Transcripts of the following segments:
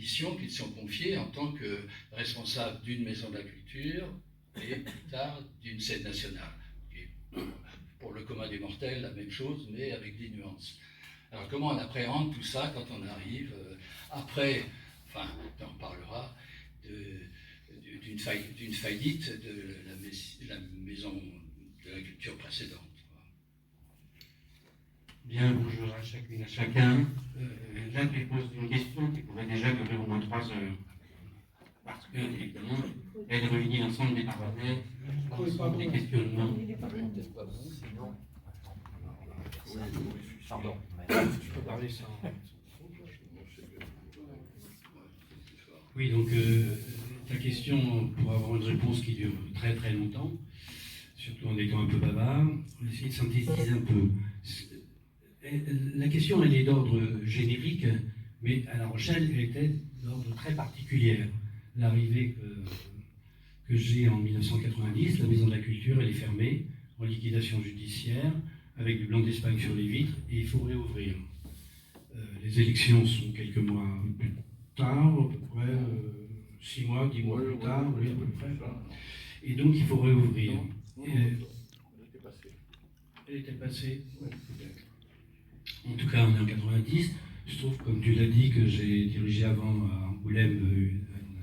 missions qui sont confiées en tant que responsable d'une maison de la culture et plus tard d'une scène nationale. Et pour le commun des mortels, la même chose, mais avec des nuances. Alors comment on appréhende tout ça quand on arrive après, enfin, on en parlera, d'une faillite de la maison de la culture précédente. Bien, bonjour à chacune et à chacun. Jacques lui pose une question qui pourrait déjà durer au moins 3 heures. Parce que, évidemment, elle réunit l'ensemble des paramètres, l'ensemble des questionnements. Pardon. Je peux parler sans. Oui, donc ta question pour avoir une réponse qui dure très très longtemps, surtout en étant un peu bavard, on va essayer de synthétiser un peu. La question, elle est d'ordre générique, mais à La Rochelle, elle était d'ordre très particulière. L'arrivée que j'ai en 1990, la Maison de la Culture, elle est fermée, en liquidation judiciaire, avec du blanc d'Espagne sur les vitres, et il faut réouvrir. Les élections sont quelques mois plus tard, à peu près 6 mois, 10 mois plus tard, oui, à peu près. Et donc, il faut réouvrir. Elle était passée, ouais, peut-être. En tout cas, on est en 90. Je trouve, comme tu l'as dit, que j'ai dirigé avant à Angoulême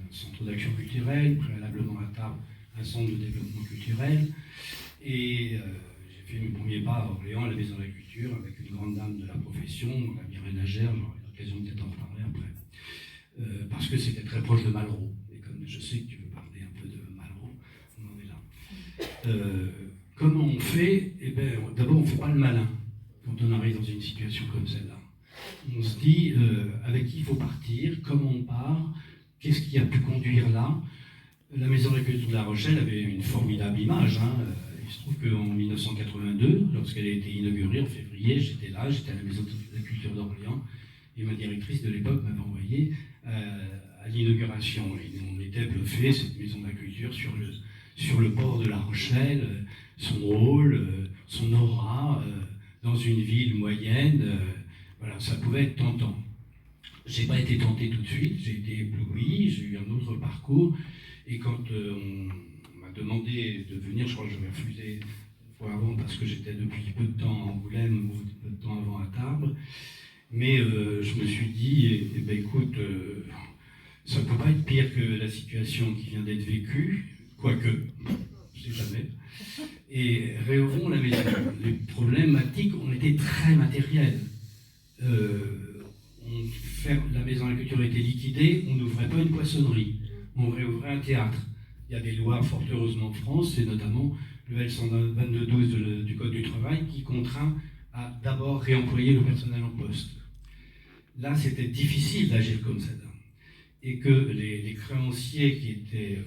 un centre d'action culturelle, préalablement à Tarbes, un centre de développement culturel. Et j'ai fait mes premiers pas à Orléans, à la Maison de la Culture, avec une grande dame de la profession, la Mireille Nagère, j'aurai l'occasion peut-être d'en reparler après. Parce que c'était très proche de Malraux. Et comme je sais que tu veux parler un peu de Malraux, on en est là. Comment on fait? Eh bien, d'abord, on ne fait pas le malin quand on arrive dans une situation comme celle-là. On se dit avec qui il faut partir, comment on part, qu'est-ce qui a pu conduire là. La Maison de la Culture de La Rochelle avait une formidable image. Il se trouve qu'en 1982, lorsqu'elle a été inaugurée en février, j'étais là, j'étais à la Maison de la Culture d'Orléans, et ma directrice de l'époque m'avait envoyé à l'inauguration. Et on était bluffés, cette Maison de la Culture, sur le port de La Rochelle, son rôle, son aura, dans une ville moyenne, voilà, ça pouvait être tentant. Je n'ai pas été tenté tout de suite, j'ai été ébloui, j'ai eu un autre parcours, et quand on m'a demandé de venir, je crois que j'avais refusé une fois avant parce que j'étais depuis peu de temps à Angoulême, ou peu de temps avant à Tarbes, mais je me suis dit, eh ben, écoute, ça ne peut pas être pire que la situation qui vient d'être vécue, quoique, je ne sais jamais. Et réouvrons la maison. Les problématiques ont été très matérielles. La Maison de la Culture était liquidée, on n'ouvrait pas une poissonnerie, on réouvrait un théâtre. Il y a des lois, fort heureusement en France, c'est notamment le L122-12 du Code du travail qui contraint à d'abord réemployer le personnel en poste. Là, c'était difficile d'agir comme ça. Et que les créanciers qui étaient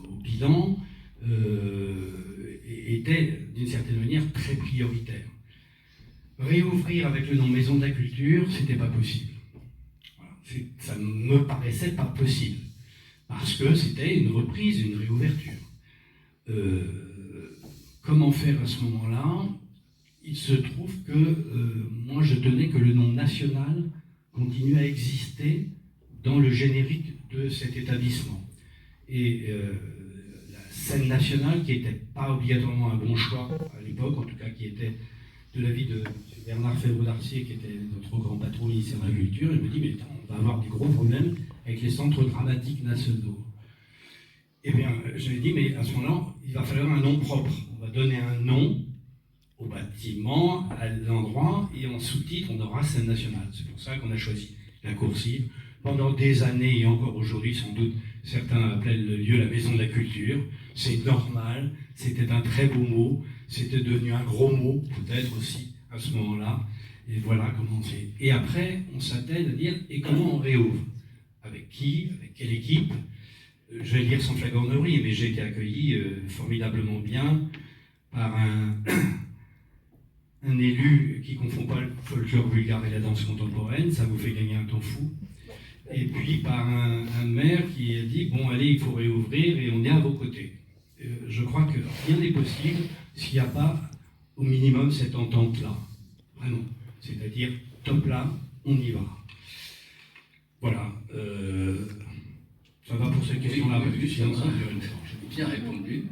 au bilan étaient d'une certaine manière très prioritaires. Réouvrir avec le nom Maison de la Culture, c'était pas possible. Voilà. Ça me paraissait pas possible. Parce que c'était une reprise, une réouverture. Comment faire à ce moment-là? Il se trouve que moi je tenais que le nom national continue à exister dans le générique de cet établissement. Et la scène nationale, qui n'était pas obligatoirement un bon choix à l'époque, en tout cas qui était de l'avis de Bernard Fèvre-Darcier, qui était notre grand patron au ministère de la Culture, il me dit, mais on va avoir des gros problèmes avec les centres dramatiques nationaux. Eh bien, je lui ai dit, mais à ce moment-là, il va falloir un nom propre. On va donner un nom au bâtiment, à l'endroit, et en sous-titre, on aura scène nationale. C'est pour ça qu'on a choisi la coursive. Pendant des années, et encore aujourd'hui, sans doute, certains appelaient le lieu la Maison de la Culture. C'est normal, c'était un très beau mot, c'était devenu un gros mot, peut-être aussi, à ce moment-là. Et voilà comment c'est. Et après, on s'attelle à dire, et comment on réouvre? Avec qui? Avec quelle équipe? Je vais dire sans flagornerie, mais j'ai été accueilli formidablement bien par un élu qui ne confond pas le folklore vulgaire et la danse contemporaine, ça vous fait gagner un temps fou. Et puis par un maire qui a dit, bon allez, il faut réouvrir et on est à vos côtés. Je crois que rien n'est possible s'il n'y a pas au minimum cette entente-là. Vraiment. C'est-à-dire, top là, on y va. Voilà. Ça va pour cette question-là, parce que sinon ça va durer longtemps. Bien répondu.